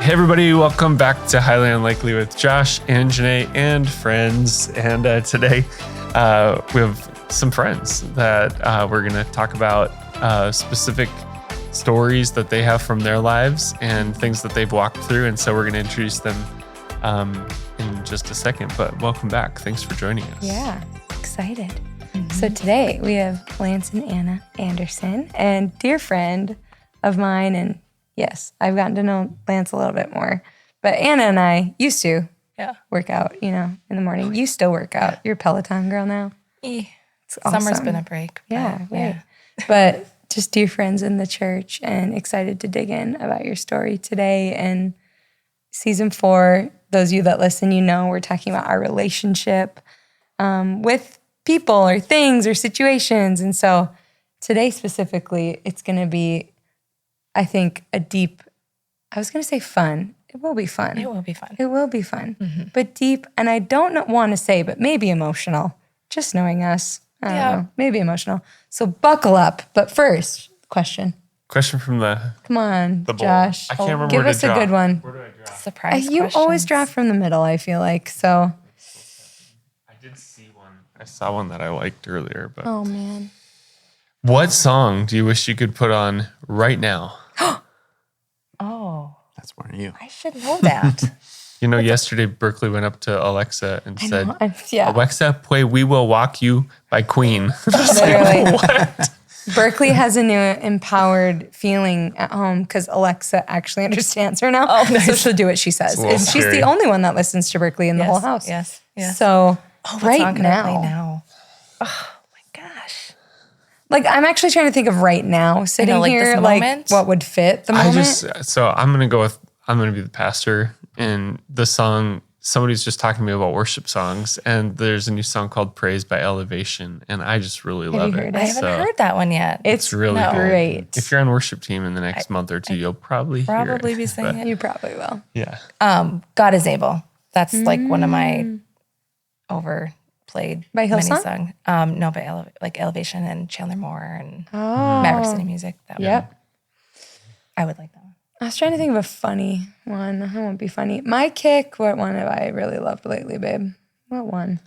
Hey everybody, welcome back to Highly Unlikely with Josh and Janae and friends. And today we have some friends that we're going to talk about specific stories that they have from their lives and things that they've walked through. And so we're going to introduce them in just a second. But welcome back. Thanks for joining us. Yeah, excited. So today we have Lance and Anna Anderson, and dear friend of mine, and yes, I've gotten to know Lance a little bit more, but Anna and I used to work out, in the morning. You still work out. You're a Peloton girl now. It's awesome. Summer's been a break. But just dear friends in the church, and excited to dig in about your story today. And season 4, those of you that listen, we're talking about our relationship with people or things or situations. And so today specifically, it's going to be, I think, I was going to say fun. It will be fun. It will be fun. It will be fun, but deep. And I don't want to say, but maybe emotional, just knowing us. I don't know, maybe emotional. So buckle up. But first, question from Come on, the bowl. Josh. I can't remember Give where to us a draw. good one. Where do I draw? Surprise You questions. always draw from the middle, I feel like. So, I did see one. I saw one that I liked earlier. But oh man. what song do you wish you could put on right now? Oh, That's more you. I should know that. Yesterday Berkeley went up to Alexa and said, Yeah. Alexa, play We Will Walk You by Queen. Literally. Berkeley has a new empowered feeling at home because Alexa actually understands her now. Oh, nice. So she'll do what she says. a little And she's scary. the only one that listens to Berkeley in the whole house. Yes. So What right song can I play now, now? Oh my gosh. like I'm actually trying to think of right now, sitting like here, this like moment? what would fit the moment. I'm going to be the pastor, and the song, somebody's just talking to me about worship songs, and there's a new song called Praise by Elevation, and I just really love you it. heard I it? haven't So heard that one yet. It's really No. good. great. If you're on worship team in the next month or two, you'll probably hear Probably it. be singing it. You probably will. Yeah. God is Able. That's like one of my overplayed By many Hillsong? songs. No, by Elevation and Chandler Moore and Oh. Maverick City Music. That one. Yep. I would like that one. I was trying to think of a funny one. I won't be funny. My kick, what one have I really loved lately, babe? What one?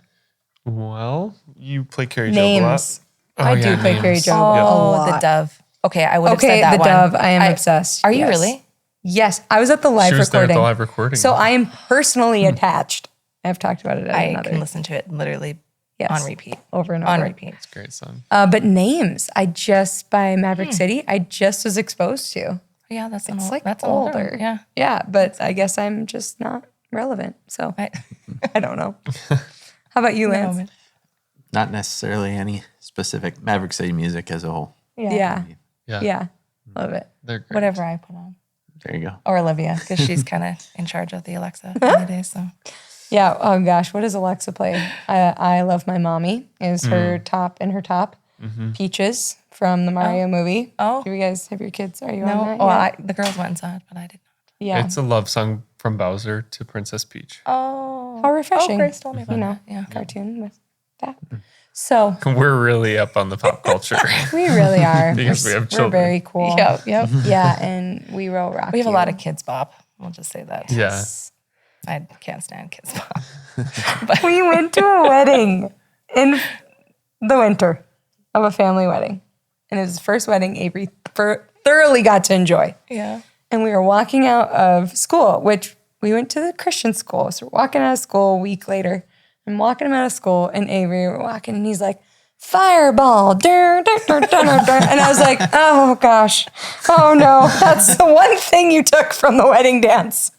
Well, you play Carrie Job a lot. Names. Oh, I yeah, do play Names. Carrie Job a Oh, lot. the Dove. Okay, I would have Okay, said that the one. Dove. I am obsessed. Are you Yes. really? Yes. I was at the live She was there at recording. the live recording. So I am personally attached. I've talked about it at I another. can listen to it literally Yes. on repeat. Over and over. On repeat. It's a great song. But Names, by Maverick City, I just was exposed to. Yeah, that's It's like that's an older older. one. Yeah. Yeah, but I guess I'm just not relevant. So I don't know. How about you, Lance? moment. Not necessarily any specific Maverick City music as a whole. Yeah. Yeah. Yeah. Love it. They're great. Whatever I put on. There you go. Or Olivia, because she's kind of in charge of the Alexa nowadays. So Yeah. Oh gosh, what does Alexa play? I Love My Mommy is her top in her top. Peaches from the Mario movie. Oh. Do you guys have your kids? Are you on no, that? oh, yet? the girls went and saw it, but I did not. Yeah. It's a love song from Bowser to Princess Peach. Oh, How refreshing. Oh, Grace told me about that. Yeah. Cartoon with that. So We're really up on the pop culture. we really are. Because we have We're children. very cool. Yep. Yeah, and we will rock. We have a you. lot of Kids Bop. We'll just say that. Yeah. I can't stand Kids Bop. We went to a wedding in the winter of a family wedding. And it was the first wedding Avery thoroughly got to enjoy. Yeah. And we were walking out of school, which we went to the Christian school. So we're walking out of school a week later. I'm walking him out of school, and Avery, we're walking, and he's like, fireball. Dur, dur, dur, dur, dur, dur. And I was like, oh gosh. Oh no. That's the one thing you took from the wedding dance.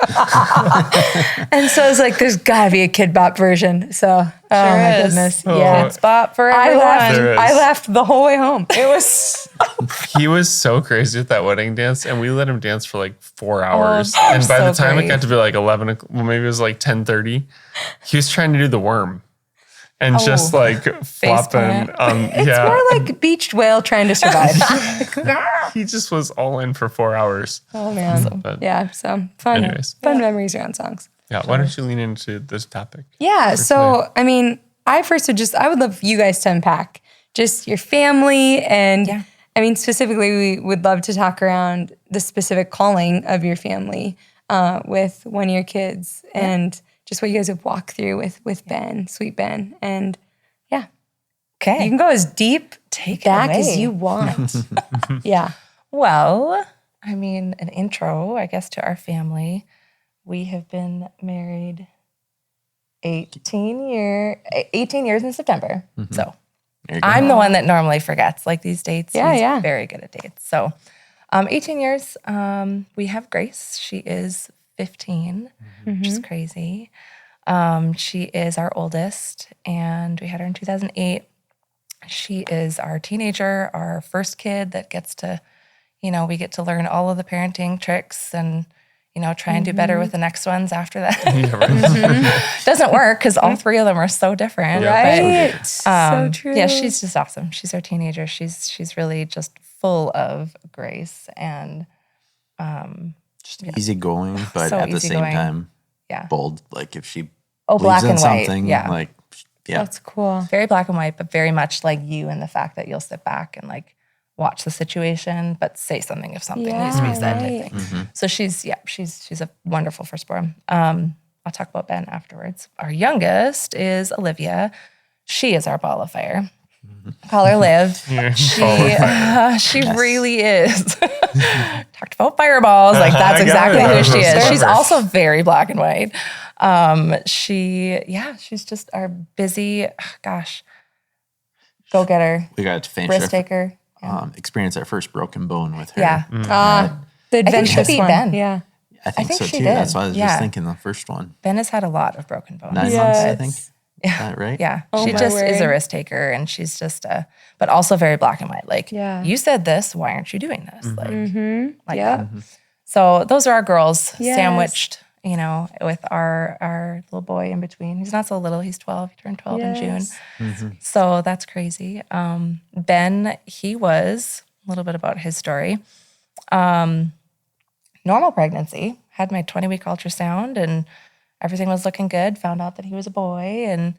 And so I was like, there's gotta be a Kid Bop version. So, oh my is. goodness. Oh. Yeah. Kids Bop for I everyone. laughed. There is. I laughed the whole way home. It was He was so crazy at that wedding dance, and we let him dance for like 4 hours. Oh, and by the so time it great. got to be like 11, well, maybe it was like 10:30, he was trying to do the worm and just like flopping. plant. it's more like beached whale trying to survive. He just was all in for 4 hours. Oh man. But Yeah. So fun. Anyways. Fun memories around songs. yeah, why don't you lean into this topic? Yeah. So, I mean, I would love you guys to unpack just your family. And I mean, specifically, we would love to talk around the specific calling of your family. with one of your kids and just what you guys have walked through with Ben, sweet Ben. And yeah, Okay. you can go as deep Take it back as away. you want. Yeah. Well, I mean, an intro, I guess, to our family. We have been married 18 years in September. So There you go. I'm the one that normally forgets like these dates. Yeah, He's yeah. very good at dates. So 18 years. We have Grace. She is 15, which is crazy. She is our oldest, and we had her in 2008. She is our teenager, our first kid that gets to, we get to learn all of the parenting tricks and, try and do better with the next ones after that. Yeah, right. Doesn't work because all three of them are so different. Right. But, So true. yeah, she's just awesome. She's our teenager. She's really just full of grace and Just easygoing, but So at the same easygoing. time, yeah. bold. Like if she Oh, believes black in and white. something, Yeah. like yeah, That's cool. Very black and white, but very much like you in the fact that you'll sit back and like watch the situation, but say something if something needs to be said. Type thing. So she's a wonderful firstborn. I'll talk about Ben afterwards. Our youngest is Olivia. She is our ball of fire. Call her Liv. Yeah. She really is. Talked about fireballs. Like that's I got exactly it. who she is. That's She's clever. also very black and white. She's just our busy, go getter, we got to finish risk our, taker. experience our first broken bone with her. Yeah. The think adventurous she beat one. Ben. Yeah. I think think so she too. did. That's why I was Yeah. just thinking the first one. Ben has had a lot of broken bones. 9 months, I think. Yes. Is that right? Yeah. Oh She my just is a word. risk taker and she's just but also very black and white. Like, Yeah. you said this, why aren't you doing this? Like Yep. that. So those are our girls Yes. sandwiched, with our little boy in between. He's not so little, he's 12. He turned 12 in June. Yes. So that's crazy. Ben, he was a little bit about his story. Normal pregnancy, had my 20-week ultrasound and everything was looking good. Found out that he was a boy. And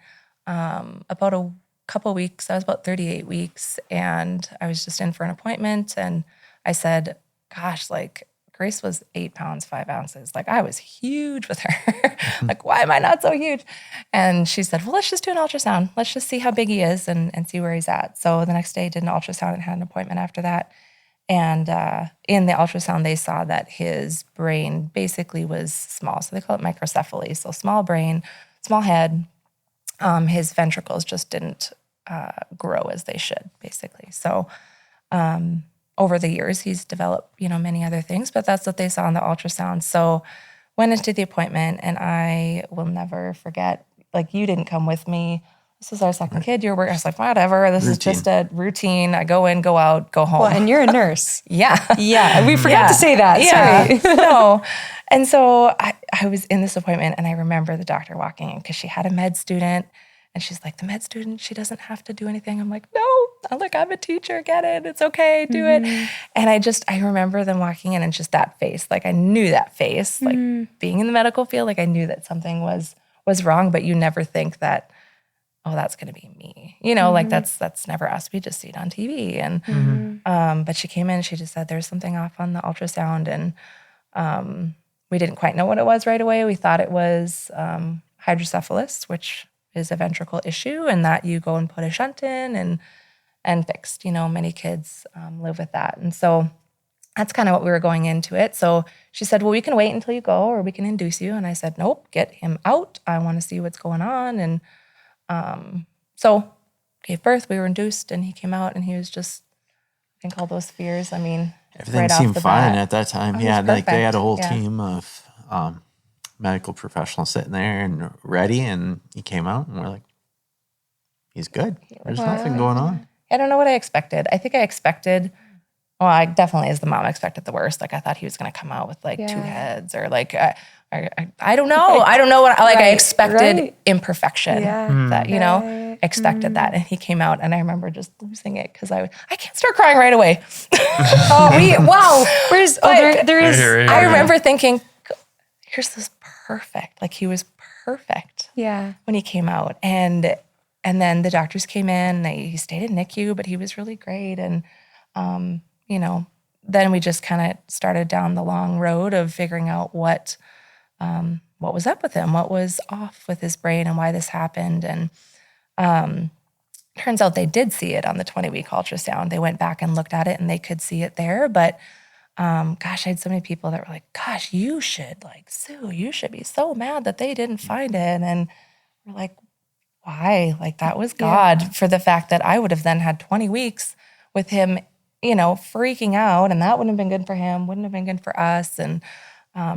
about a couple weeks, I was about 38 weeks and I was just in for an appointment. And I said, gosh, like Grace was 8 pounds, 5 ounces. Like I was huge with her. Like, why am I not so huge? And she said, well, let's just do an ultrasound. Let's just see how big he is and see where he's at. So the next day did an ultrasound and had an appointment after that. And in the ultrasound, they saw that his brain basically was small. So they call it microcephaly. So small brain, small head. His ventricles just didn't grow as they should, basically. So over the years, he's developed, many other things, but that's what they saw in the ultrasound. So went into the appointment and I will never forget, like you didn't come with me. This is our second kid. You're working. I was like, whatever. This is just a routine. I go in, go out, go home. Well, and you're a nurse. yeah. Yeah. We forgot to say that. Sorry. No. And so I was in this appointment and I remember the doctor walking in because she had a med student and she's like, the med student, she doesn't have to do anything. I'm like, no. I'm a teacher. Get it. It's okay. Do it. And I remember them walking in and just that face. Like I knew that face, like being in the medical field, like I knew that something was wrong, but you never think that, oh, that's going to be me. Like that's never us. We just see it on TV. And, but she came in and she just said, there's something off on the ultrasound. And we didn't quite know what it was right away. We thought it was hydrocephalus, which is a ventricle issue, and that you go and put a shunt in and fixed. Many kids live with that. And so that's kind of what we were going into it. So she said, well, we can wait until you go or we can induce you. And I said, nope, get him out. I want to see what's going on. And so gave birth, we were induced, and he came out and he was just, I think all those fears, Everything right off seemed the fine bat. at that time. Oh, Yeah, he's like they had a perfect. whole Yeah. team of medical professionals sitting there and ready, and he came out and we're like, he's good. There's nothing going on. I don't know what I expected. I think I expected, well, I definitely, as the mom, expected the worst. Like I thought he was going to come out with like 2 Yeah. heads or like, I don't know. I don't know what, like I Right, expected right. imperfection Yeah. that, Right. expected that. And he came out and I remember just losing it because I can't start crying right away. Wow. Where's, there is. Right here. I remember thinking, here's this perfect, like he was perfect Yeah. when he came out. And then the doctors came in, he stayed in NICU, but he was really great. And, then we just kind of started down the long road of figuring out what was up with him, what was off with his brain, and why this happened. And turns out they did see it on the 20-week ultrasound. They went back and looked at it, and they could see it there. But gosh, I had so many people that were like, "Gosh, you should like sue. You should be so mad that they didn't find it." And we're like, "Why? Like that was God for the fact that I would have then had 20 weeks with him." Freaking out, and that wouldn't have been good for him, wouldn't have been good for us. And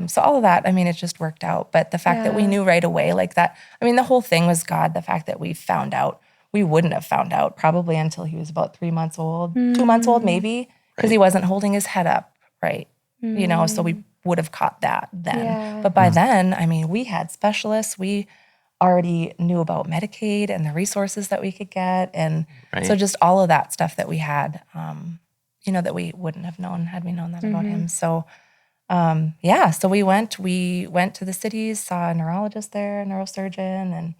so all of that, I mean, it just worked out. But the fact that we knew right away like that, I mean, the whole thing was God. The fact that we found out, we wouldn't have found out probably until he was about 3 months old, 2 months old maybe, because he wasn't holding his head up right, so we would have caught that then. Yeah. But by then, I mean, we had specialists. We already knew about Medicaid and the resources that we could get. And so just all of that stuff that we had, that we wouldn't have known had we known that about him. So, so we went to the cities, saw a neurologist there, a neurosurgeon,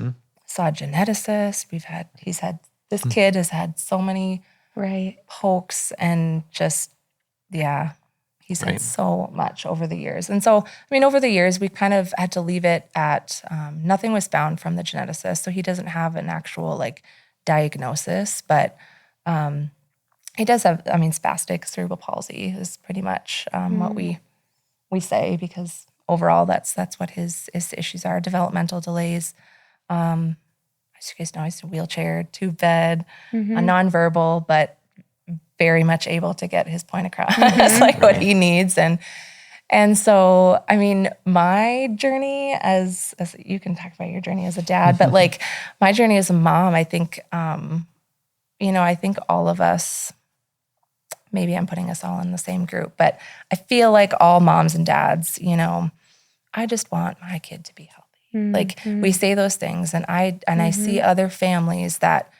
and saw a geneticist. This kid has had so many pokes and just, he's had so much over the years. And so, I mean, over the years, we kind of had to leave it at nothing was found from the geneticist. So he doesn't have an actual diagnosis, but he does have, spastic cerebral palsy is pretty much what we say, because overall that's what his issues are. Developmental delays. As you guys know, he's a wheelchair, tube bed, a nonverbal, but very much able to get his point across, what he needs. And so, I mean, my journey as you can talk about your journey as a dad, but my journey as a mom, I think, I think all of us, maybe I'm putting us all in the same group, but I feel like all moms and dads, I just want my kid to be healthy. We say those things, and I see other families that,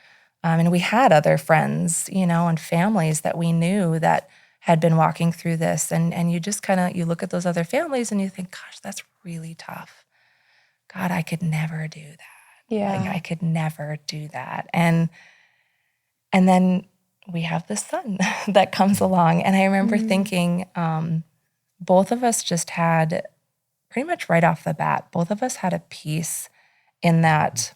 and we had other friends, and families that we knew that had been walking through this, and you just you look at those other families and you think, gosh, that's really tough. God, I could never do that. Yeah. I could never do that. And then we have this son that comes along. And I remember thinking, both of us just had, pretty much right off the bat, both of us had a peace in that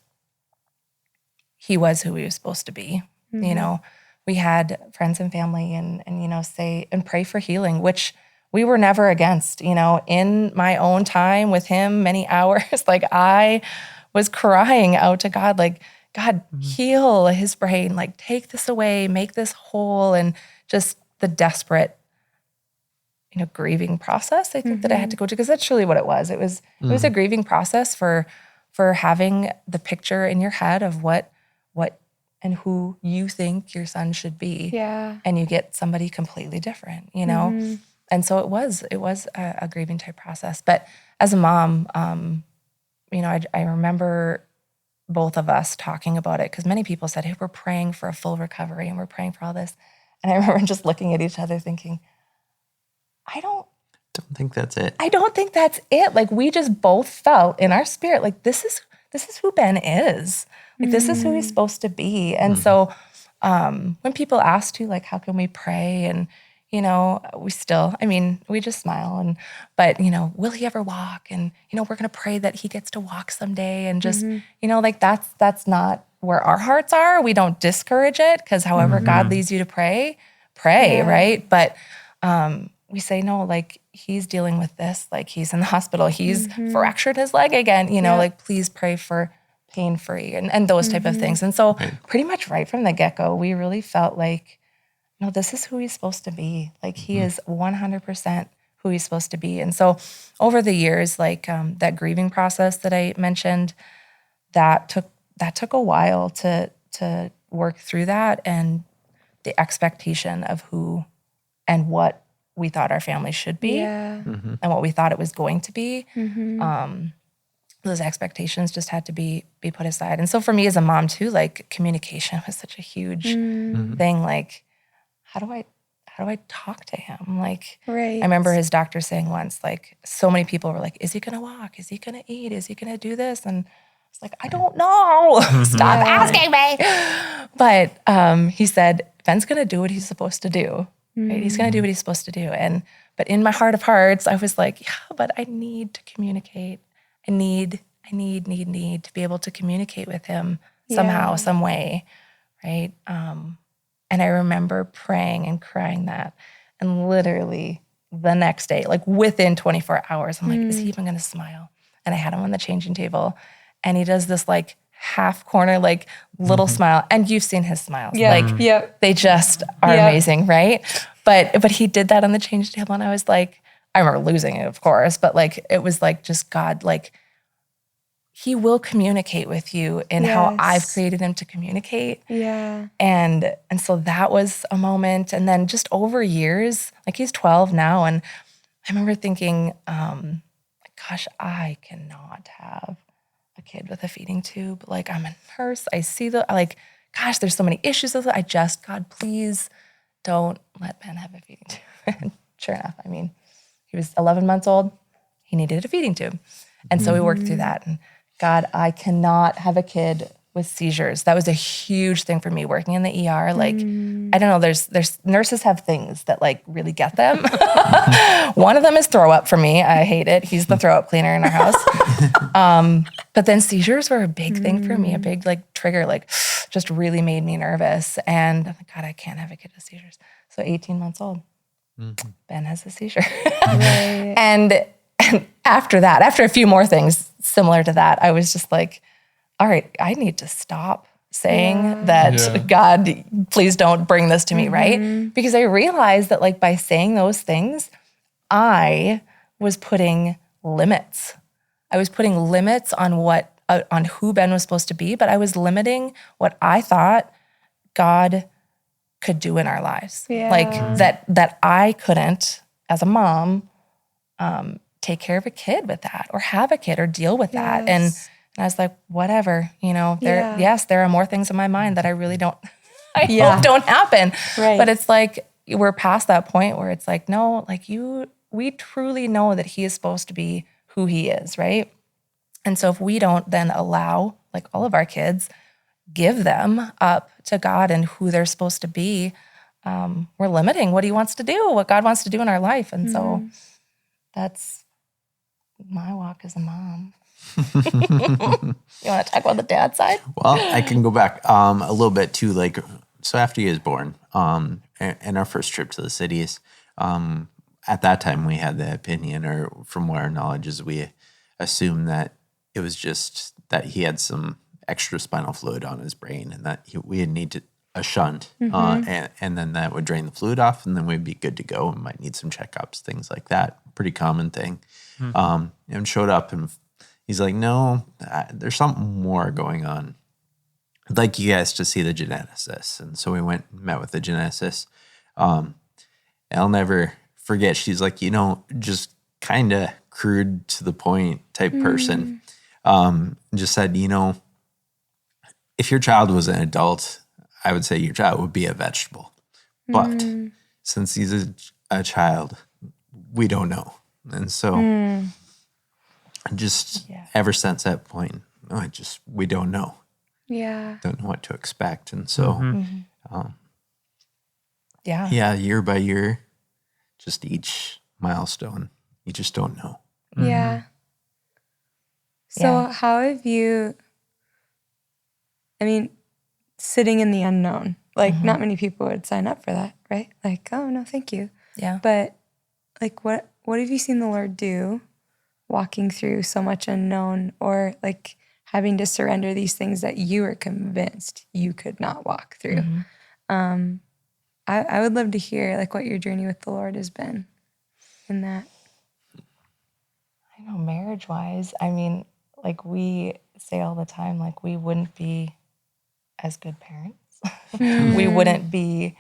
he was who he was supposed to be. We had friends and family and say and pray for healing, which we were never against. In my own time with him, many hours, I was crying out to God, God, heal his brain, take this away, make this whole, and just the desperate, grieving process, I think that I had to go to, because that's truly what it was. It was a grieving process for having the picture in your head of what and who you think your son should be. Yeah. And you get somebody completely different, And so it was a grieving type process. But as a mom, I remember both of us talking about it, because many people said, hey, we're praying for a full recovery and we're praying for all this. And I remember just looking at each other thinking, I don't think that's it. I don't think that's it. We just both felt in our spirit, this is who Ben is. This is who he's supposed to be. And so when people ask too, how can we pray? And, we still, we just smile. But will he ever walk? And, we're going to pray that he gets to walk someday. And just, that's not where our hearts are. We don't discourage it, because however God leads you to pray, right? But we say, no, he's dealing with this. He's in the hospital. He's fractured his leg again, please pray for pain-free and those type of things. And so pretty much right from the get-go, we really felt no, this is who he's supposed to be. He is 100% who he's supposed to be. And so over the years, that grieving process that I mentioned, that took a while to work through that, and the expectation of who and what we thought our family should be and what we thought it was going to be. Those expectations just had to be put aside. And so for me as a mom too, communication was such a huge thing. How do I talk to him? Right. I remember his doctor saying once, so many people were is he going to walk? Is he going to eat? Is he going to do this? And it's I don't know. Stop asking me. But he said, Ben's going to do what he's supposed to do. right? He's going to do what he's supposed to do. But in my heart of hearts, I was like, yeah, but I need to communicate. I need to be able to communicate with him somehow, some way, right? And I remember praying and crying that. And literally the next day, like within 24 hours, I'm like, is he even going to smile? And I had him on the changing table. And he does this like half corner, like little smile. And you've seen his smiles. Like they just are amazing, right? But he did that on the changing table. And I was like, I remember losing it, of course. But like, it was like just God, like, he will communicate with you in how I've created him to communicate. Yeah. And so that was a moment. And then just over years, like he's 12 now. And I remember thinking, gosh, I cannot have a kid with a feeding tube. Like I'm a nurse. I see gosh, there's so many issues with it. God, please don't let Ben have a feeding tube. And sure enough, I mean, he was 11 months old. He needed a feeding tube. And so we worked through that. And God, I cannot have a kid with seizures. That was a huge thing for me working in the ER. Like, I don't know, there's nurses have things that like really get them. One of them is throw up for me. I hate it. He's the throw up cleaner in our house. But then seizures were a big thing for me, a big like trigger, like just really made me nervous. And I'm like, God, I can't have a kid with seizures. So 18 months old, Ben has a seizure. Right. And after that, after a few more things similar to that, I was just like, all right, I need to stop saying that, God, please don't bring this to me, right? Because I realized that like by saying those things, I was putting limits. I was putting limits on on who Ben was supposed to be, but I was limiting what I thought God could do in our lives. Yeah. Like that I couldn't, as a mom, take care of a kid with that or have a kid or deal with that. And I was like, whatever, there are more things in my mind that I really don't, hope don't happen. Right. But it's like, we're past that point where it's like, no, like we truly know that he is supposed to be who he is, right? And so if we don't then allow like all of our kids, give them up to God and who they're supposed to be, we're limiting what he wants to do, what God wants to do in our life. And so that's my walk as a mom. You want to talk about the dad side? Well, I can go back a little bit too. Like, so after he was born, and our first trip to the cities, at that time we had the opinion, or from what our knowledge is, we assumed that it was just that he had some extra spinal fluid on his brain, and that we would need a shunt, and then that would drain the fluid off, and then we'd be good to go. And might need some checkups, things like that. Pretty common thing. And showed up, and he's like, "No, there's something more going on. I'd like you guys to see the geneticist." And so we went and met with the geneticist. I'll never forget. She's like, just kind of crude to the point type person. Just said, if your child was an adult, I would say your child would be a vegetable. But since he's a child, we don't know. And so just ever since that point, we don't know. Yeah. Don't know what to expect. And so, year by year, just each milestone, you just don't know. Yeah. So how have you, sitting in the unknown, like not many people would sign up for that, right? Like, oh no, thank you. Yeah. But like, what have you seen the Lord do walking through so much unknown, or like having to surrender these things that you were convinced you could not walk through? I would love to hear like what your journey with the Lord has been in that. I know marriage-wise, like we say all the time, like we wouldn't be as good parents. We wouldn't be,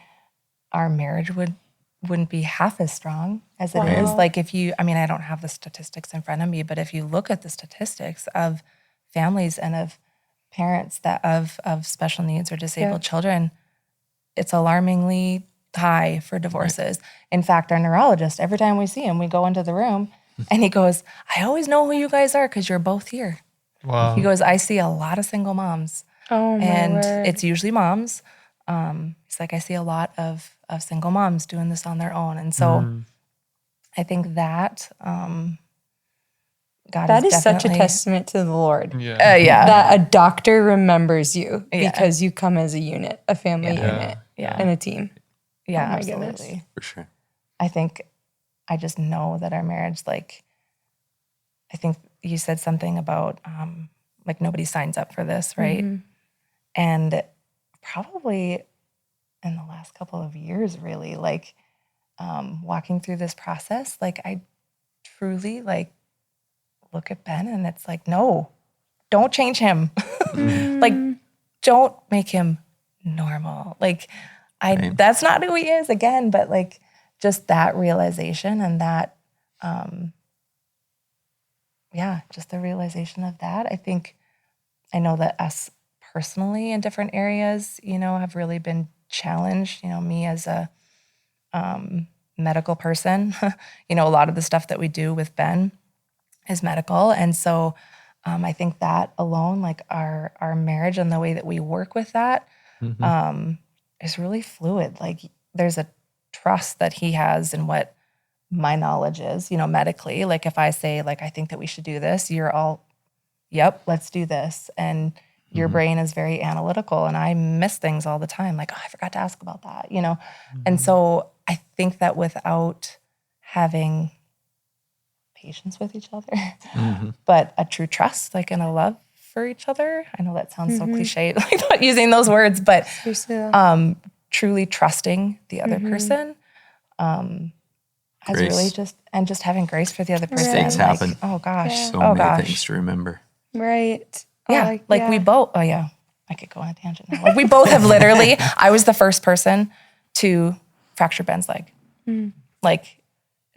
our marriage wouldn't be half as strong as it is. Like if you, I don't have the statistics in front of me, but if you look at the statistics of families and of parents that of special needs or disabled children, it's alarmingly high for divorces. In fact, our neurologist, every time we see him, we go into the room and he goes, I always know who you guys are because you're both here. Wow. He goes, I see a lot of single moms. Oh my and word. it's usually moms He's like, I see a lot of single moms doing this on their own. And so I think that God That is such a definitely- testament to the Lord. Yeah. yeah. That a doctor remembers you Yeah. because you come as a unit, a family unit, Yeah. and a team. Yeah, Oh my absolutely. goodness. For sure. I think I just know that our marriage, like, I think you said something about like nobody signs up for this, right? And probably in the last couple of years, really, like walking through this process, like I truly like look at Ben and it's like, no, don't change him. Like, don't make him normal. Like, Right. that's not who he is again, but like just that realization and that, just the realization of that. I think I know that us personally in different areas, have really been challenged. Me as a medical person, a lot of the stuff that we do with Ben is medical. And so I think that alone, like our marriage and the way that we work with that is really fluid. Like there's a trust that he has in what my knowledge is, medically. Like if I say, like, I think that we should do this, you're all, yep, let's do this. And your brain is very analytical and I miss things all the time. Like, oh, I forgot to ask about that, And so I think that without having patience with each other, but a true trust, like, and a love for each other. I know that sounds so cliche, like not using those words, but Seriously, though. truly trusting the other person has Grace. really just having grace for the other person. Mistakes Like, happen. oh gosh. Yeah. So oh many gosh. things to remember. Right. Yeah. Oh, Like we both, I could go on a tangent now. Like we both have literally, I was the first person to fracture Ben's leg. Like,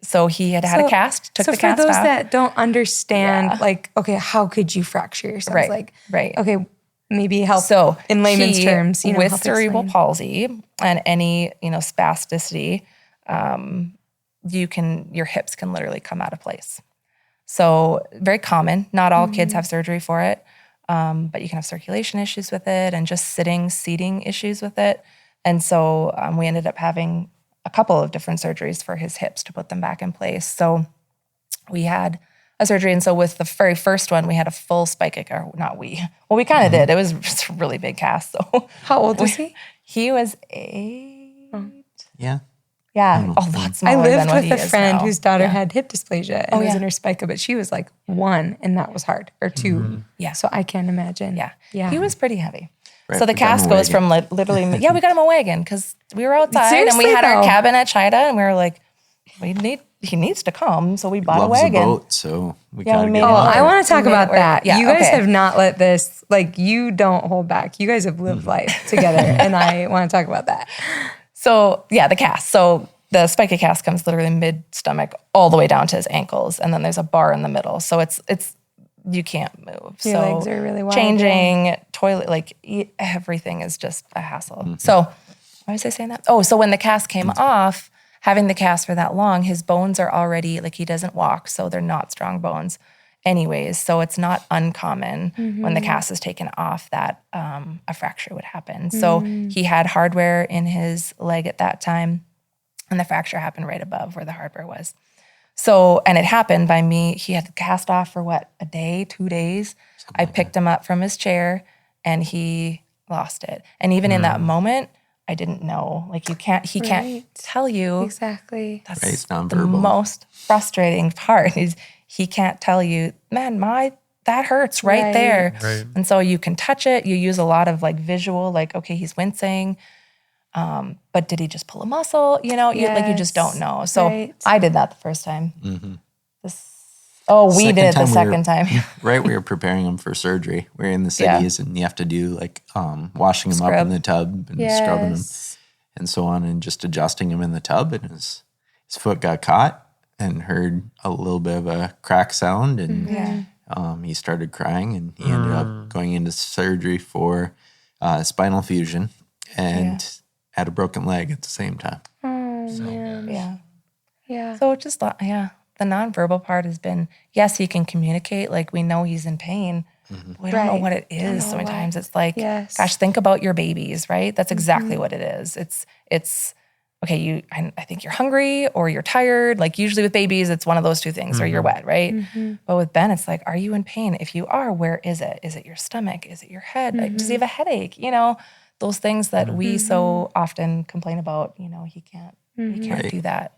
so he had a cast, took so the cast for those off. that don't understand, Yeah. like, okay, how could you fracture yourself? Right, Like, right. okay, maybe help So in layman's he, terms, with help cerebral explain. palsy and any, spasticity, your hips can literally come out of place. So very common. Not all kids have surgery for it, but you can have circulation issues with it and just seating issues with it. And so we ended up having a couple of different surgeries for his hips to put them back in place. So we had a surgery. And so with the very first one, we had a full spica, or not we. Well, we kind of did. It was just a really big cast. So How old was he? he was 8. Yeah. Yeah, a lot smaller I than lived what with he a is friend now. whose daughter Yeah. had hip dysplasia and was yeah. in her spica, but she was like 1, and that was hard, or 2. Yeah. So I can't imagine. Yeah. Yeah. He was pretty heavy. Right, So the we got him cast a goes wagon. from literally, we got him a wagon because we were outside and we Seriously, had our though? cabin at Chida and we were like, he needs to come. So we bought Loves a the wagon. boat, so we Yeah, gotta we get made him it Oh, out work. I there. want to talk We made it about work. that. Yeah, You guys okay. have not let this, like, you don't hold back. You guys have lived life together, and I want to talk about that. So yeah, the cast. So the spica cast comes literally mid stomach all the way down to his ankles. And then there's a bar in the middle. So it's you can't move. Your so legs are really wide, changing, toilet, like everything is just a hassle. So why was I saying that? Oh, so when the cast came off, having the cast for that long, his bones are already, like he doesn't walk, so they're not strong bones anyways. So it's not uncommon when the cast is taken off that a fracture would happen. So he had hardware in his leg at that time, and the fracture happened right above where the hardware was. So, and it happened by me. He had the cast off for what, a day, 2 days. I picked him up from his chair and he lost it. And even in that moment, I didn't know. Like he can't Right. tell you. Exactly. That's Right, it's the nonverbal. most frustrating part is he can't tell you, man, that hurts right, Right. there. Right. And so you can touch it. You use a lot of like visual, like, okay, he's wincing. But did he just pull a muscle? You just don't Yes. know. So Right. I did that the first time. We Second did it the time we were- second time. Right, we were preparing him for surgery. We were in the Yeah. cities, and you have to do like washing him up Scrub. in the tub and scrubbing him Yes. and so on, and just adjusting him in the tub. And his foot got caught and heard a little bit of a crack sound, and he started crying, and he ended up going into surgery for spinal fusion and had a broken leg at the same time. Oh, man. Yeah. Yeah. So just, the nonverbal part has been, yes, he can communicate. Like we know he's in pain, we don't know Right. what it Don't is. know So many what. times it's like, Yes. gosh, think about your babies, right? That's exactly what it is. It's okay, I think you're hungry or you're tired. Like usually with babies, it's one of those two things, or you're wet, right? But with Ben, it's like, are you in pain? If you are, where is it? Is it your stomach? Is it your head? Like, does he have a headache? Those things that we so often complain about, he can't Right. do that.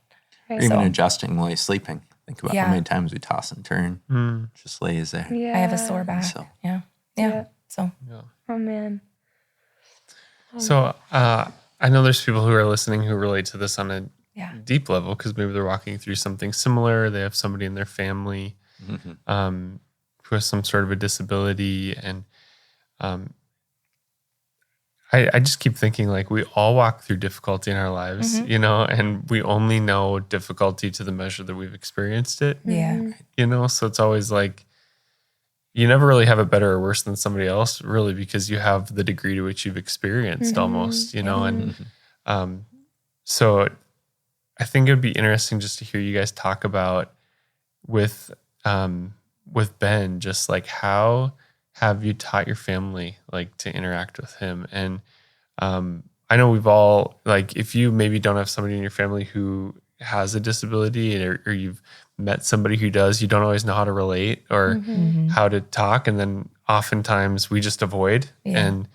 Or even So- adjusting while he's sleeping. Think about Yeah. how many times we toss and turn. Just lays there. Yeah. I have a sore back. So- Yeah. Yeah. So Oh man. So I know there's people who are listening who relate to this on a yeah. deep level because maybe they're walking through something similar. They have somebody in their family who has some sort of a disability. And I just keep thinking like we all walk through difficulty in our lives, and we only know difficulty to the measure that we've experienced it, Yeah. So it's always like you never really have it better or worse than somebody else, really, because you have the degree to which you've experienced almost, and so I think it would be interesting just to hear you guys talk about with Ben, just like how have you taught your family like to interact with him? And I know we've all like if you maybe don't have somebody in your family who has a disability or you've met somebody who does, you don't always know how to relate or how to talk. And then oftentimes we just avoid. Yeah. And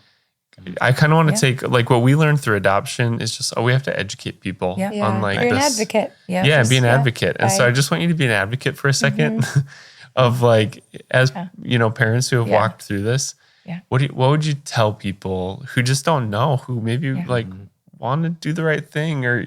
I kind of want to take like what we learned through adoption is just, we have to educate people Yeah. on like You're an this. advocate. Yeah. Yeah, just- be an advocate. And so Right. I just want you to be an advocate for a second of like, as parents who have Yeah. walked through this, Yeah. what would you tell people who just don't know, who maybe like want to do the right thing or,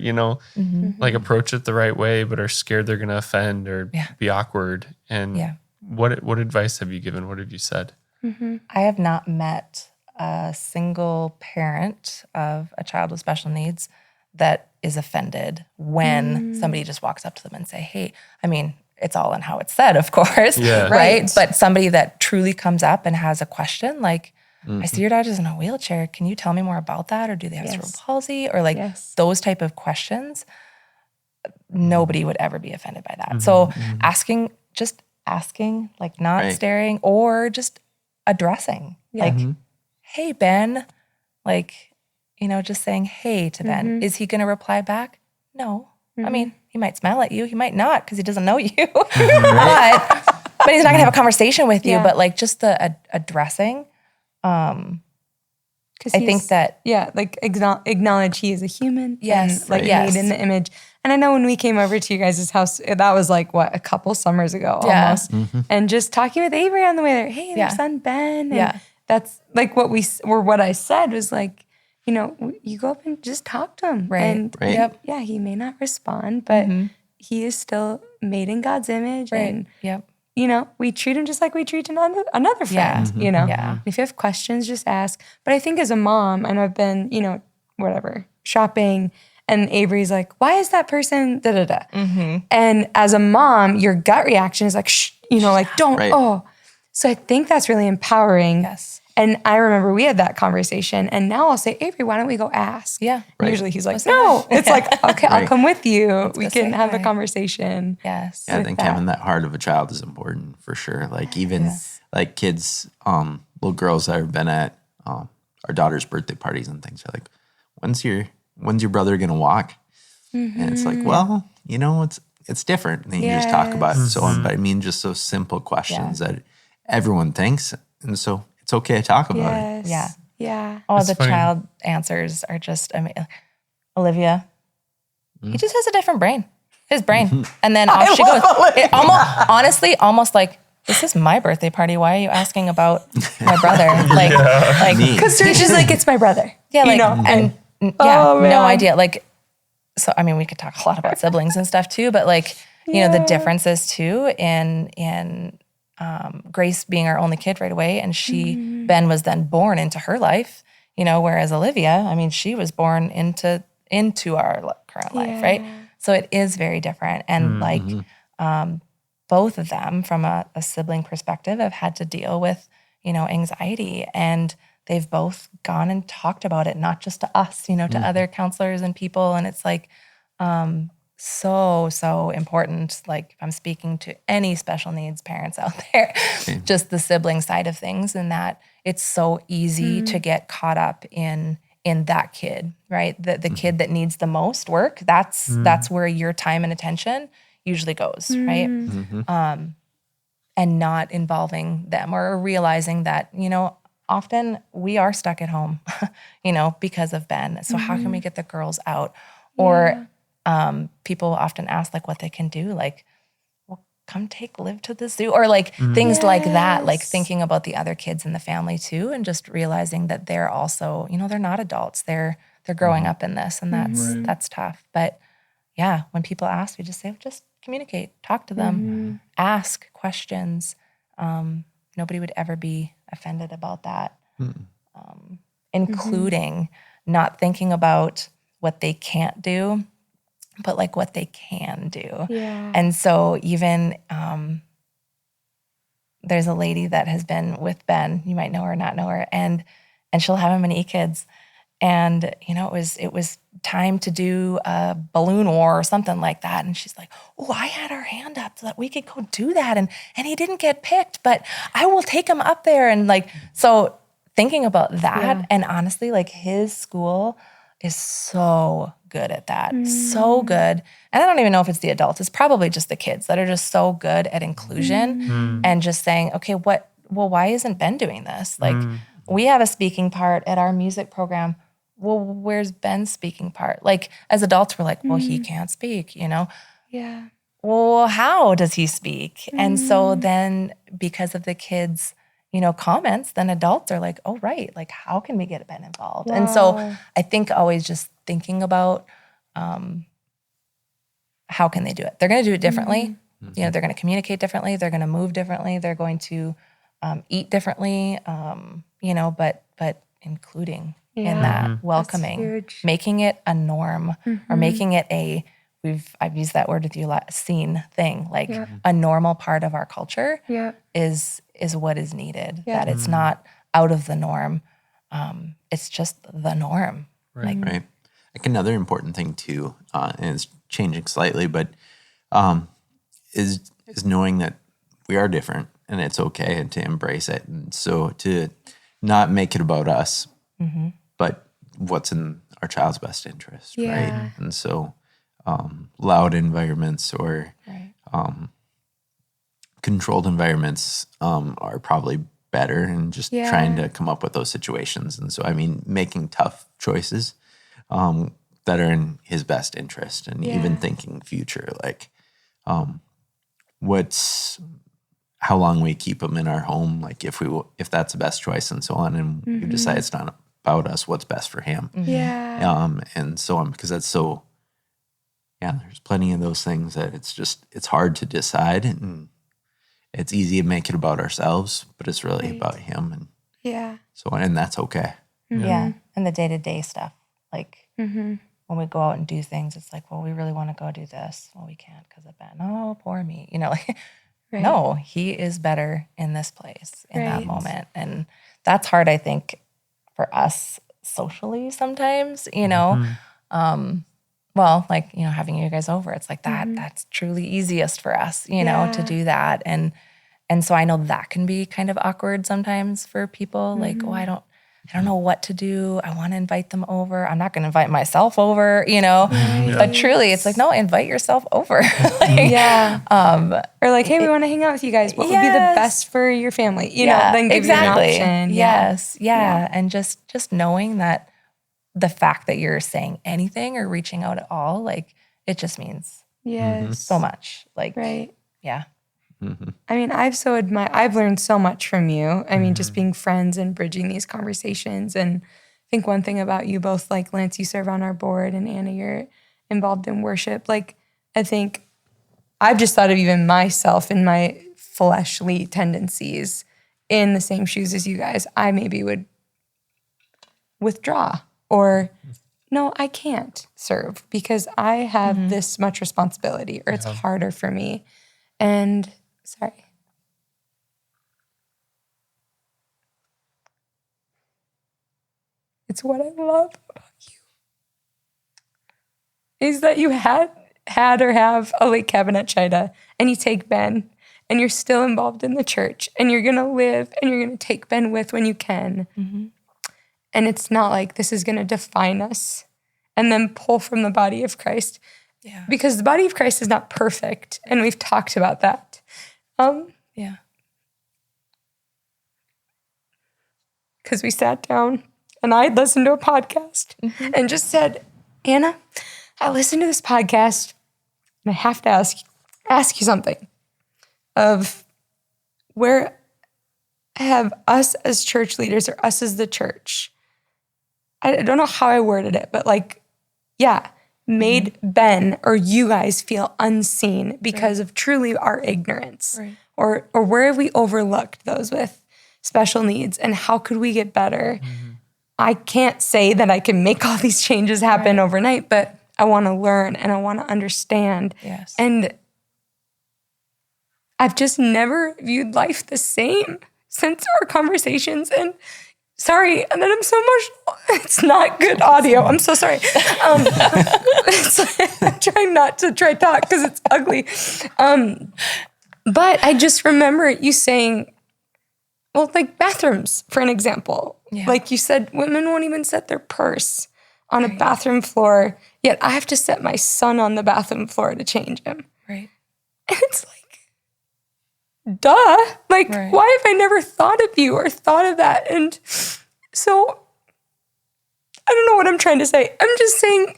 like approach it the right way, but are scared they're going to offend or be awkward. And Yeah. what advice have you given? What have you said? I have not met a single parent of a child with special needs that is offended when somebody just walks up to them and say, hey, I mean, it's all in how it's said, of course, Yeah. right? Right. But somebody that truly comes up and has a question like, I see your daughter's in a wheelchair. Can you tell me more about that? Or do they have cerebral palsy? Or like Yes. those type of questions, nobody would ever be offended by that. So asking, like not Right. staring or just addressing, like, hey, Ben, like, just saying hey to Ben. Is he going to reply back? No. I mean, he might smile at you. He might not because he doesn't know you. but he's not going to have a conversation with you. Yeah. But like just the addressing, Because I think that, like acknowledge he is a human. Yes, and, like right. Yes. made in the image. And I know when we came over to you guys' house, that was like a couple summers ago Yeah. almost. And just talking with Avery on the way there, hey, Yeah. their son Ben. And Yeah. that's like what I said was like, you go up and just talk to him. Right. And Right. Yep. yeah, he may not respond, but he is still made in God's image. Right. And Yep. we treat him just like we treat another Yeah. friend, Yeah. If you have questions, just ask. But I think as a mom, and I've been, shopping, and Avery's like, why is that person da-da-da? And as a mom, your gut reaction is like, shh, like, don't, Right. So I think that's really empowering. Yes. And I remember we had that conversation, and now I'll say, Avery, why don't we go ask? Yeah. Right. Usually he's like, Let's say no. hi. It's like, okay, I'll Right. come with you. We go can say have a hi. conversation. Yes. Yeah, I with think that. having that heart of a child is important for sure. Like even like kids, little girls that have been at our daughter's birthday parties and things are like, when's your brother gonna walk? And it's like, well, it's different. And then you just talk about it. So on, but I mean, just those simple questions that everyone thinks, and so it's okay to talk about it. Yes. Yeah. Yeah. All That's the funny. child answers are just, Olivia, he just has a different brain. His brain. And then off she goes. It almost like, this is my birthday party. Why are you asking about my brother? Like, Me. Because they're just like, it's my brother. yeah, like, and Oh, man. no idea. Like, so, I mean, we could talk a lot about siblings and stuff too, but like, the differences too in Grace being our only kid right away. And Ben was then born into her life, whereas Olivia, I mean, she was born into our current life, right? So it is very different. And like, both of them from a sibling perspective have had to deal with, anxiety, and they've both gone and talked about it, not just to us, to other counselors and people. And it's like, so important. Like, if I'm speaking to any special needs parents out there, just the sibling side of things, and that it's so easy to get caught up in that kid, right? The kid that needs the most work. That's where your time and attention usually goes, right? And not involving them, or realizing that, often we are stuck at home, because of Ben. So how can we get the girls out? Or people often ask like what they can do, like, well, come live to the zoo, or like things like that, like thinking about the other kids in the family too, and just realizing that they're also, they're not adults. They're growing up in this, and that's tough. But yeah, when people ask, we just say, just communicate, talk to them, ask questions. Nobody would ever be offended about that. Including not thinking about what they can't do, but like what they can do. Yeah. And so even there's a lady that has been with Ben, you might know her or not know her, and she'll have him in e-kids. And, it was time to do a balloon war or something like that. And she's like, oh, I had our hand up so that we could go do that. And he didn't get picked, but I will take him up there. And like, so thinking about that, and honestly, like, his school is so good at that. So good. And I don't even know if it's the adults. It's probably just the kids that are just so good at inclusion and just saying, okay, why isn't Ben doing this? Like, we have a speaking part at our music program. Well, where's Ben's speaking part? Like, as adults, we're like, well, he can't speak, Yeah. Well, how does he speak? And so then, because of the kids, comments, then adults are like, oh, right, like, how can we get Ben involved? Wow. And so I think always just thinking about how can they do it? They're going to do it differently. They're going to communicate differently. They're going to move differently. They're going to eat differently, but including in that, welcoming, huge. making it a norm, or making it I've used that word with you a lot, scene thing, like a normal part of our culture is what is needed, that it's not out of the norm. It's just the norm. Right. Right. Like, another important thing too, and it's changing slightly, but is knowing that we are different and it's okay, and to embrace it. And so to not make it about us, but what's in our child's best interest, right? And so loud environments or controlled environments are probably better, and just trying to come up with those situations. And so, I mean, making tough choices that are in his best interest, and even thinking future, like how long we keep him in our home, like if that's the best choice, and so on, and we decide it's not about us, what's best for him. And so on, because that's so, there's plenty of those things that it's hard to decide, and it's easy to make it about ourselves, but it's really about him, and so on, and that's okay. Yeah. And the day-to-day stuff, like when we go out and do things, it's like, well, we really want to go do this. Well, we can't because of Ben. Oh, poor me. Like, no, he is better in this place in that moment. And that's hard, I think, for us socially sometimes, well, like, having you guys over, it's like that's truly easiest for us, to do that. And so I know that can be kind of awkward sometimes for people. Like, oh, I don't know what to do. I want to invite them over. I'm not going to invite myself over, But truly, it's like, no, invite yourself over. Or like, hey, we want to hang out with you guys. What would be the best for your family? Then give you an option. Yes. Yeah. And just knowing that the fact that you're saying anything or reaching out at all, like, it just means so much. Like, yeah. I mean, I've learned so much from you. I mean, just being friends and bridging these conversations. And I think one thing about you both, like, Lance, you serve on our board, and Anna, you're involved in worship. Like, I think I've just thought of even myself and my fleshly tendencies in the same shoes as you guys. I maybe would withdraw, or no, I can't serve because I have this much responsibility, or it's harder for me. And sorry. It's what I love about you, is that you had had or have a lake cabin at Chida, and you take Ben, and you're still involved in the church, and you're going to live, and you're going to take Ben with when you can. And it's not like this is going to define us and then pull from the body of Christ. Yeah. Because the body of Christ is not perfect, and we've talked about that. Yeah. Because we sat down, and I listened to a podcast and just said, Anna, I listened to this podcast, and I have to ask you something. Of where have us as church leaders or us as the church, I don't know how I worded it, but like, made Ben or you guys feel unseen because of truly our ignorance? Right. Or where have we overlooked those with special needs, and how could we get better? I can't say that I can make all these changes happen overnight, but I want to learn and I want to understand. Yes. And I've just never viewed life the same since our conversations. And sorry that I'm so emotional. It's not good audio. I'm so sorry. I'm trying not to try talk because it's ugly. But I just remember you saying, well, like bathrooms, for an example. Yeah. Like you said, women won't even set their purse on a bathroom floor, yet I have to set my son on the bathroom floor to change him. Right. And it's like, duh. Like, why have I never thought of you or thought of that? And so I don't know what I'm trying to say. I'm just saying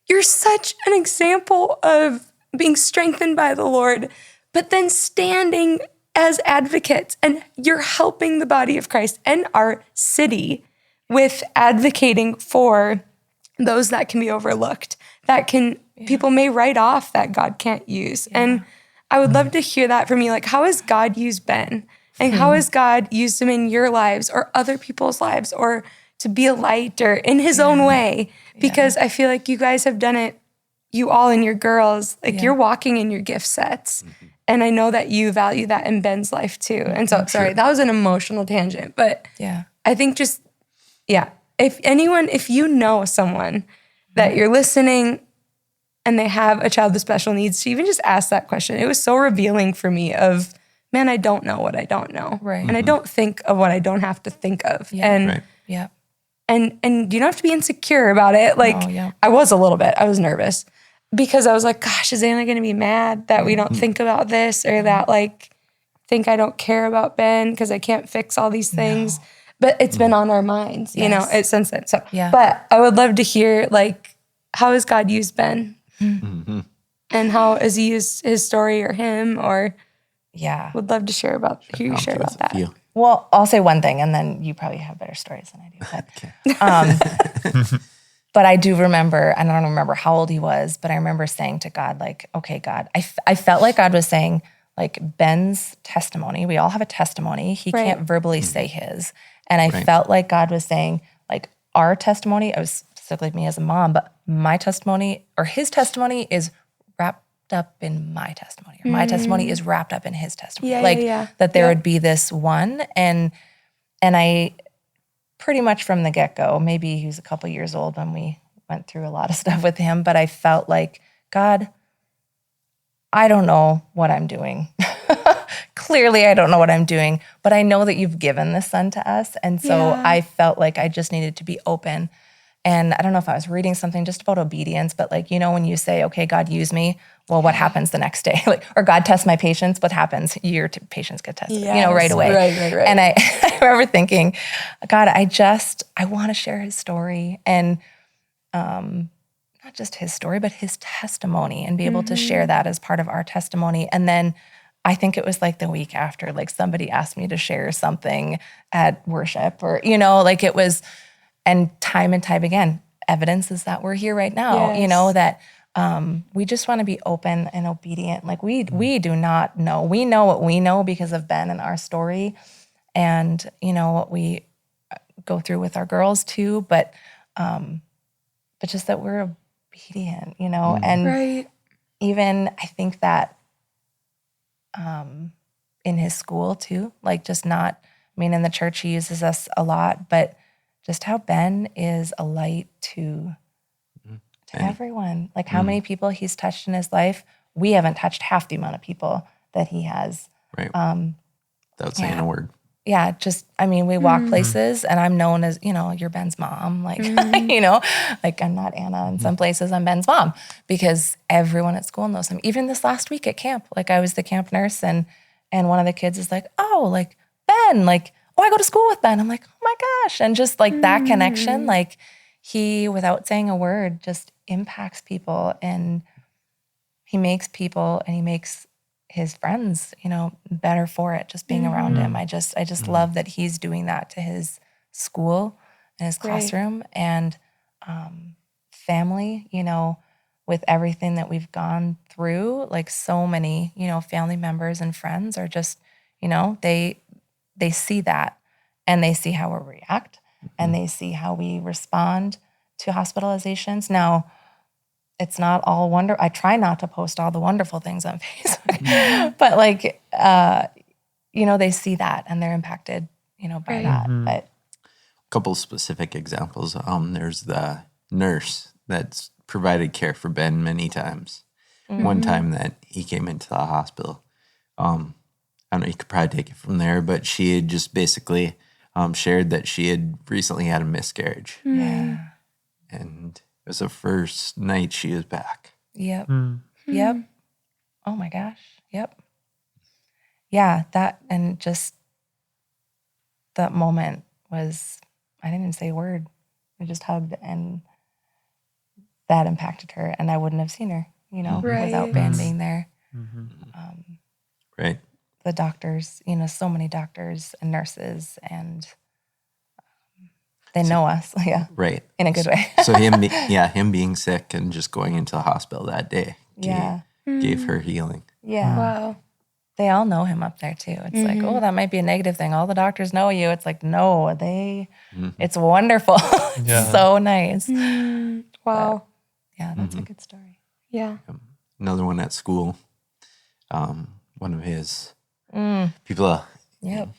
you're such an example of being strengthened by the Lord, but then standing as advocates, and you're helping the body of Christ and our city with advocating for those that can be overlooked, that can people may write off that God can't use. And I would love to hear that from you. Like, how has God used Ben? And how has God used him in your lives or other people's lives, or to be a light or in his own way? Because I feel like you guys have done it, you all and your girls, like you're walking in your gift sets. And I know that you value that in Ben's life too. And so, sorry, that was an emotional tangent, but I think just, if you know someone that you're listening and they have a child with special needs, to even just ask that question. It was so revealing for me of, man, I don't know what I don't know. Right. And I don't think of what I don't have to think of. And you don't have to be insecure about it. Like, I was a little bit. I was nervous because I was like, gosh, is Anna going to be mad that we don't think about this, or that like think I don't care about Ben because I can't fix all these things? No. But it's been on our minds, you know, since then. So, but I would love to hear, like, how has God used Ben? And how has he used his story or him, or would love to hear you share about that. Well, I'll say one thing, and then you probably have better stories than I do. But, but I do remember, and I don't remember how old he was, but I remember saying to God, like, okay, God, I felt like God was saying, like, Ben's testimony, we all have a testimony. He can't verbally say his. And I felt like God was saying, like, our testimony, I was specifically me as a mom, but my testimony or his testimony is wrapped up in my testimony. Or my testimony is wrapped up in his testimony. That there would be this one. And I pretty much from the get-go, maybe he was a couple years old when we went through a lot of stuff with him, but I felt like, God, I don't know what I'm doing. Clearly, I don't know what I'm doing, but I know that you've given this son to us. And so I felt like I just needed to be open. And I don't know if I was reading something just about obedience, but like, you know, when you say, okay, God, use me, well, what happens the next day? Like, or God, test my patience, what happens? Your patience get tested, you know, right away. Right. And I remember thinking, God, I want to share his story, and not just his story, but his testimony, and be able to share that as part of our testimony. And then I think it was like the week after, like somebody asked me to share something at worship, or, you know, like it was, and time again, evidence is that we're here right now, you know, that we just want to be open and obedient. Like we do not know. We know what we know because of Ben and our story, and, you know, what we go through with our girls too, but just that we're obedient, you know, and even I think that in his school too, like just not, I mean, in the church he uses us a lot, but just how Ben is a light to everyone. Like how many people he's touched in his life. We haven't touched half the amount of people that he has. Right. Without saying a word. Yeah, just, I mean, we walk places and I'm known as, you're Ben's mom. Like, like I'm not Anna. In some places I'm Ben's mom because everyone at school knows him. Even this last week at camp, like I was the camp nurse and one of the kids is like, oh, like Ben, like, oh, I go to school with Ben. I'm like, oh my gosh. And just like that connection, like he, without saying a word, just impacts people and he makes people and he makes his friends, better for it, just being around him. I just love that he's doing that to his school and his classroom and family, with everything that we've gone through, like so many, family members and friends are just, they see that and they see how we react and they see how we respond to hospitalizations. Now, it's not all wonder. I try not to post all the wonderful things on Facebook, but like, they see that and they're impacted, by that. But A couple specific examples. There's the nurse that's provided care for Ben many times. One time that he came into the hospital, I don't know, you could probably take it from there, but she had just basically shared that she had recently had a miscarriage. yeah. And it was the first night she was back. Yep. Yep. Oh my gosh. Yep. Yeah, that and just that moment was, I didn't even say a word. We just hugged and that impacted her and I wouldn't have seen her, without Ben being there. Right. The doctors, so many doctors and nurses and they know us, Right. in a good way. So him being sick and just going into the hospital that day gave her healing. Yeah. Wow. They all know him up there too. It's like, oh, that might be a negative thing. All the doctors know you. It's like, no, it's wonderful. It's so nice. Wow. Yeah, that's a good story. Yeah. Another one at school. One of his people. Yep.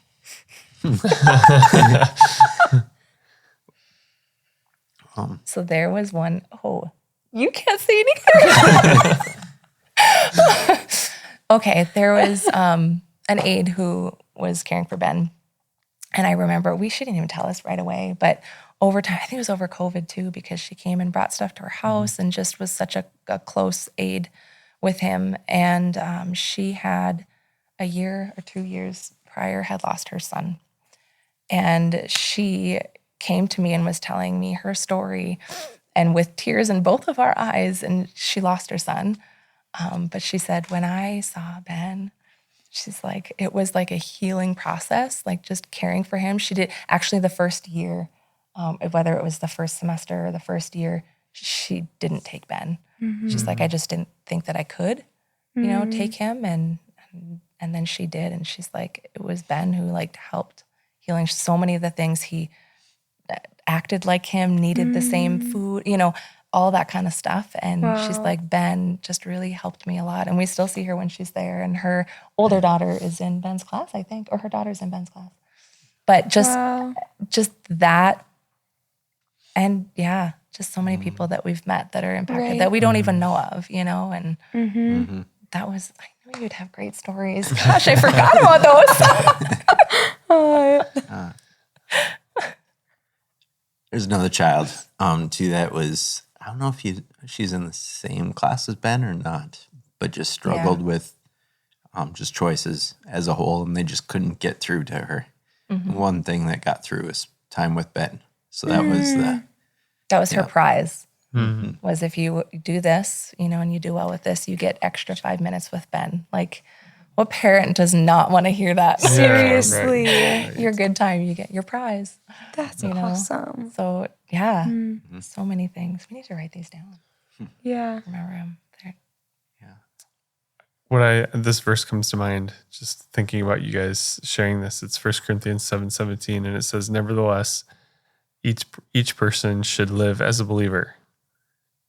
So there was one, you can't see anything. Okay, there was an aide who was caring for Ben. And I remember, she didn't even tell us right away, but over time, I think it was over COVID too, because she came and brought stuff to our house and just was such a close aide with him. And she had a year or 2 years prior had lost her son. And she came to me and was telling me her story and with tears in both of our eyes, and she lost her son. But she said, when I saw Ben, she's like, it was like a healing process, like just caring for him. She did actually the first year, whether it was the first semester or the first year, she didn't take Ben. She's like, I just didn't think that I could, take him. And then she did. And she's like, it was Ben who like helped healing so many of the things. He acted like him, needed the same food, all that kind of stuff. And she's like, Ben just really helped me a lot. And we still see her when she's there. And her older daughter is in Ben's class, I think, or her daughter's in Ben's class. But just that. And yeah, just so many people that we've met that are impacted that we don't even know of, and that was, I knew you'd have great stories. Gosh, I forgot about those. There's another child, too, that was, I don't know if she's in the same class as Ben or not, but just struggled with just choices as a whole, and they just couldn't get through to her. One thing that got through was time with Ben. So that was her prize. Was if you do this, and you do well with this, you get extra 5 minutes with Ben. Like, what parent does not want to hear that? Seriously. Right. Your good time, you get your prize. That's awesome. So so many things. We need to write these down. Yeah. Remember them. This verse comes to mind, just thinking about you guys sharing this. It's 1 Corinthians 7:17, and it says, nevertheless, each person should live as a believer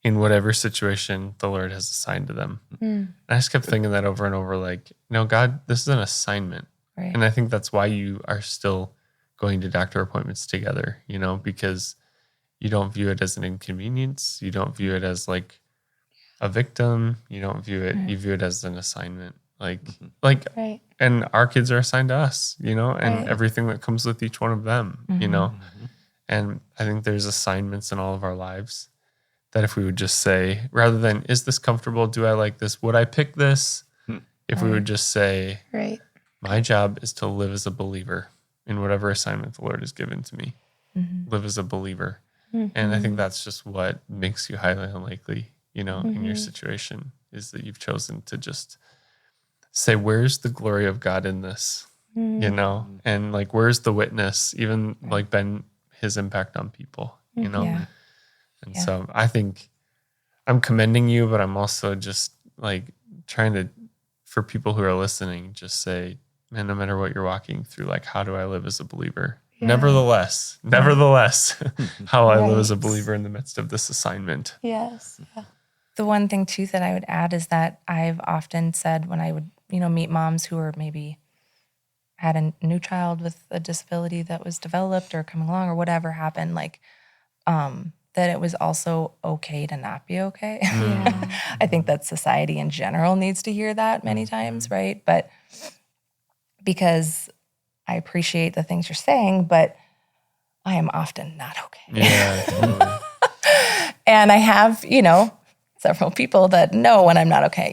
in whatever situation the Lord has assigned to them. And I just kept thinking that over and over, like, no, God, this is an assignment. Right. And I think that's why you are still going to doctor appointments together, because you don't view it as an inconvenience. You don't view it as like a victim. You don't view it, you view it as an assignment. Like, Right. and our kids are assigned to us, and Right. everything that comes with each one of them, And I think there's assignments in all of our lives that if we would just say, rather than, is this comfortable? Do I like this? Would I pick this? If we would just say, Right. my job is to live as a believer in whatever assignment the Lord has given to me. Live as a believer. And I think that's just what makes you highly unlikely, in your situation, is that you've chosen to just say, where's the glory of God in this? And like, where's the witness, even like been his impact on people, Yeah. And Yeah. so I think I'm commending you, but I'm also just like trying to, for people who are listening, just say, man, no matter what you're walking through, like, how do I live as a believer? Yeah. Nevertheless, how I live as a Right. believer in the midst of this assignment. Yes. Yeah. The one thing too that I would add is that I've often said when I would, meet moms who are maybe had a new child with a disability that was developed or coming along or whatever happened, like, that it was also okay to not be okay. Yeah. I think that society in general needs to hear that many times, right? But because I appreciate the things you're saying, but I am often not okay. Yeah, totally. And I have, several people that know when I'm not okay,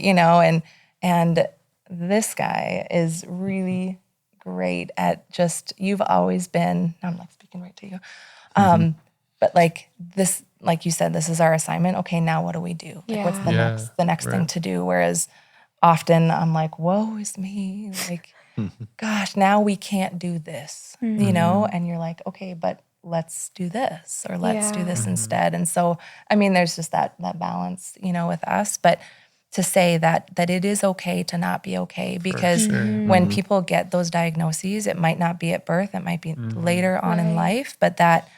and this guy is really great at just, you've always been, I'm like speaking right to you. But like this, like you said, this is our assignment. Okay, now what do we do? Like, what's Yeah. the next thing right. to do? Whereas often I'm like, woe is me. Like, gosh, now we can't do this, and you're like, okay, but let's do this, or let's do Yeah. this instead. And so, I mean, there's just that balance, with us, but to say that it is okay to not be okay, because sure. when people get those diagnoses, it might not be at birth, it might be later on in Right. life, but that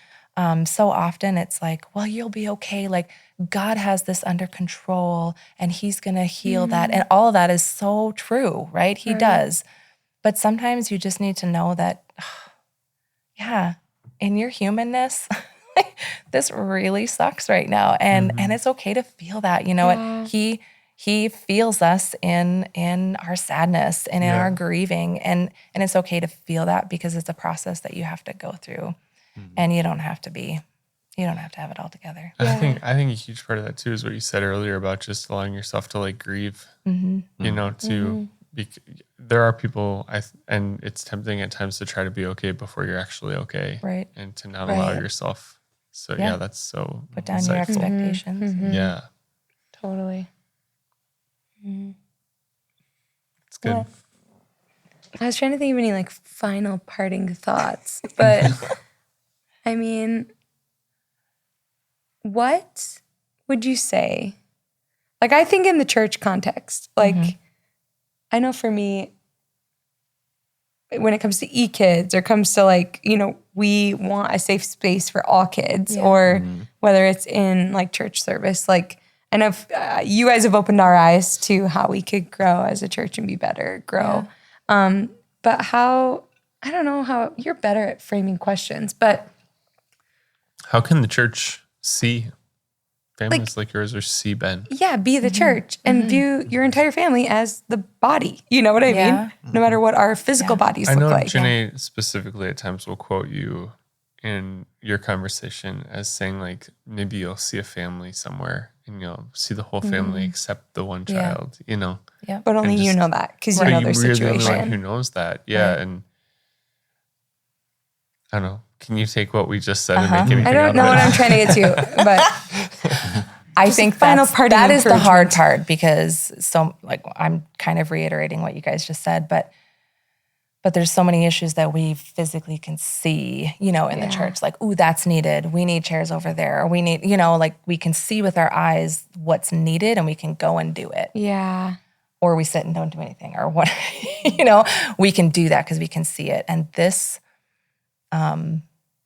so often it's like, well, you'll be okay. Like, God has this under control and he's going to heal that. And all of that is so true, right? He Right. does. But sometimes you just need to know that, yeah, in your humanness, this really sucks right now. And it's okay to feel that, Yeah. he feels us in our sadness and in Yeah. our grieving. And it's okay to feel that, because it's a process that you have to go through. And you don't have to have it all together. I Yeah. think a huge part of that too is what you said earlier about just allowing yourself to like grieve. There are people, and it's tempting at times to try to be okay before you're actually okay, Right. and to not allow Right. yourself. So Yeah. that's so Put down your insightful. expectations. Yeah, Totally. it's good. Well, I was trying to think of any like final parting thoughts, but I mean, what would you say? Like, I think in the church context, like, I know for me, when it comes to e-kids or comes to like, we want a safe space for all kids, Yeah. or whether it's in like church service, like, I know you guys have opened our eyes to how we could grow as a church and be better, grow. But I don't know how you're better at framing questions, but How can the church see families like yours, or see Ben? yeah, be the church and view your entire family as the body. You know what I Yeah. mean? No matter what our physical bodies I look know like. Janae specifically at times will quote you in your conversation as saying like, maybe you'll see a family somewhere and you'll see the whole family except the one Yeah. child, But only and you just- know that because you But know their you're the only one situation. who knows that. Yeah. Right. And I don't know. Can you take what we just said and make anything I out don't of know it? what I'm trying to get to, but I think final parting that is the hard encouragement. part, because I'm kind of reiterating what you guys just said, but there's so many issues that we physically can see, in the church, like, ooh, that's needed. We need chairs over there. Or we need, like, we can see with our eyes what's needed and we can go and do it. yeah. Or we sit and don't do anything, or what, we can do that because we can see it. And this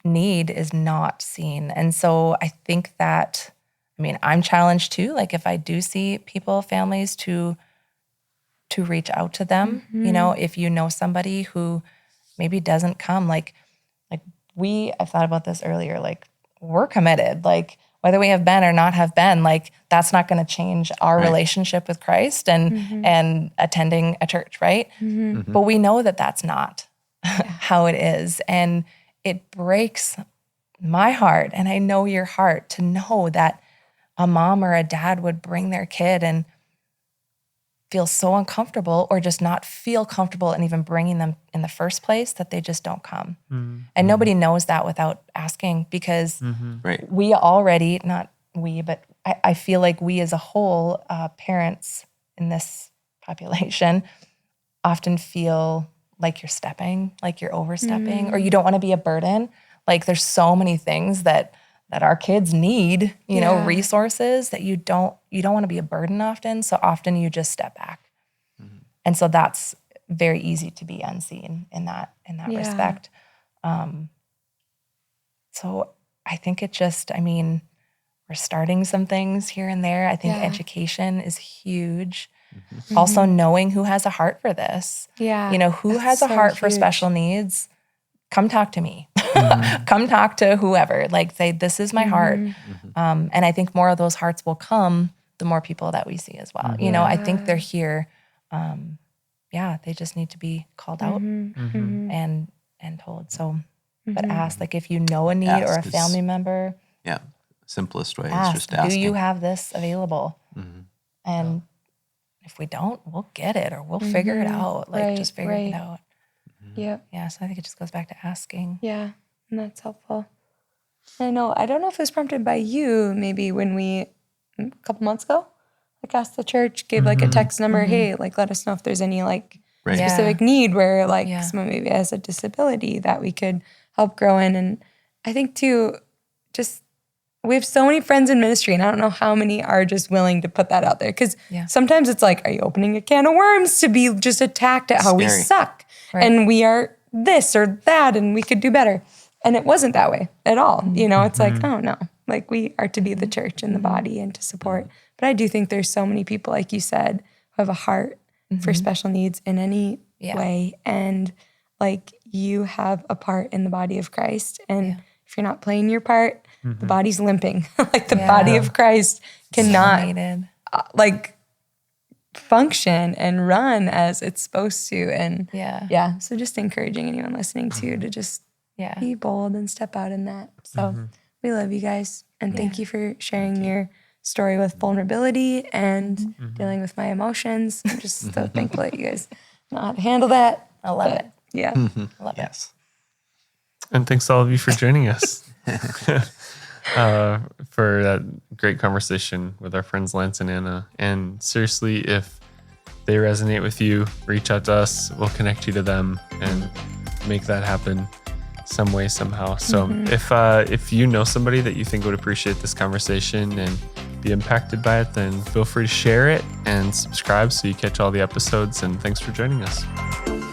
need is not seen. And so I think that, I'm challenged too. Like, if I do see people, families, to reach out to them, if you know somebody who maybe doesn't come, I've thought about this earlier, like, we're committed. Like whether we have been or not have been, like that's not going to change our Right. relationship with Christ and attending a church, right? But we know that that's not how it is. And it breaks my heart, and I know your heart, to know that a mom or a dad would bring their kid and feel so uncomfortable or just not feel comfortable in even bringing them in the first place that they just don't come. And nobody knows that without asking, because Right. we already, not we, but I feel like we as a whole, parents in this population often feel like you're stepping, like you're overstepping, or you don't want to be a burden. Like there's so many things that our kids need, you know, Yeah. resources that you don't want to be a burden often. So often you just step back. And so that's very easy to be unseen in that Yeah. respect. So I think it just, I mean, we're starting some things here and there. I think Yeah. education is huge. Also knowing who has a heart for this. Yeah. You know, who That's has a so heart for huge. special needs, come talk to me. Come talk to whoever. Like say, this is my heart. And I think more of those hearts will come the more people that we see as well. You know, I think they're here. They just need to be called out and told. So, but ask, like if you know a need or a Ask is- family member, Yeah. Simplest way is ask, just do asking. you have this available? And if we don't, we'll get it or we'll figure it out. Like Right, just figure it right. out. Yep. Yeah. So I think it just goes back to asking. Yeah. And that's helpful. I know. I don't know if it was prompted by you, maybe when we, a couple months ago, like asked the church, gave like a text number, hey, like let us know if there's any like Right. Yeah. specific need where like Yeah. someone maybe has a disability that we could help grow in. And I think too, just we have so many friends in ministry, and I don't know how many are just willing to put that out there. Because Yeah. sometimes it's like, are you opening a can of worms to be just attacked at how we Scary. suck Right. and we are this or that and we could do better? And it wasn't that way at all. You know, it's like, oh no, like we are to be the church and the body and to support. But I do think there's so many people, like you said, who have a heart for special needs in any Yeah. way. And like you have a part in the body of Christ. And if you're not playing your part, the body's limping. Like the body of Christ cannot Needed. like function and run as it's supposed to. And Yeah. so just encouraging anyone listening to just Yeah. be bold and step out in that. So we love you guys. And thank you for sharing your story with vulnerability and dealing with my emotions. I'm just so thankful that you guys know how to handle that. I love it. Yeah. I love it. Yes. And thanks to all of you for joining us for that great conversation with our friends Lance and Anna. And seriously, if they resonate with you, reach out to us. We'll connect you to them and make that happen some way, somehow. So if you know somebody that you think would appreciate this conversation and be impacted by it, then feel free to share it and subscribe so you catch all the episodes. And thanks for joining us.